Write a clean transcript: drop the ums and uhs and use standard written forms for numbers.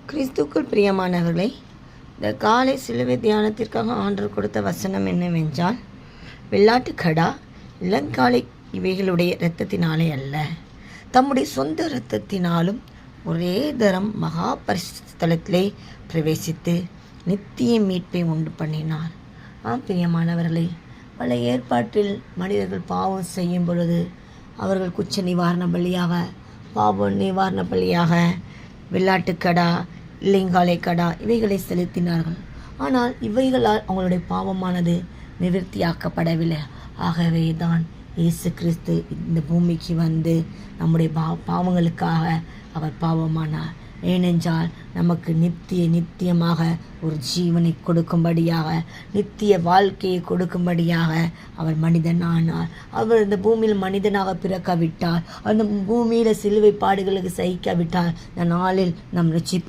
கிறிஸ்துக்குள் பிரியமானவர்களே, இந்த காலை சிலுவை தியானத்திற்காக ஆண்டவர் கொடுத்த வசனம் என்னவென்றால், வெள்ளாட்டுக்கடா இளங்காளை இவைகளுடைய இரத்தத்தினாலே அல்ல, தம்முடைய சொந்த இரத்தத்தினாலும் ஒரே தரம் மகா பரிசுத்தலத்திலே பிரவேசித்து நித்திய மீட்பை உண்டு பண்ணினார். பிரியமானவர்களே, பல ஏற்பாட்டில் மனிதர்கள் பாவம் செய்யும் பொழுது அவர்கள் குற்ற நிவாரண பலியாக, பாவ நிவாரண பலியாக வெள்ளாட்டுக்கடா, இல்லைங்காலை கடா இவைகளை செலுத்தினார்கள். ஆனால் இவைகளால் அவங்களுடைய பாவமானது நிவர்த்தியாக்கப்படவில்லை. ஆகவே தான் இயேசு கிறிஸ்து இந்த பூமிக்கு வந்து நம்முடைய பாவங்களுக்காக அவர் பாவமானார். ஏனென்றால் நமக்கு நித்தியமாக ஒரு ஜீவனை கொடுக்கும்படியாக, நித்திய வாழ்க்கையை கொடுக்கும்படியாக அவர் மனிதன் ஆனார். அவர் இந்த பூமியில் மனிதனாக பிறக்காவிட்டால், அந்த பூமியில் சிலுவை பாடுகளுக்கு சகிக்காவிட்டால், இந்த நாளில் நம் ரட்சிப்பு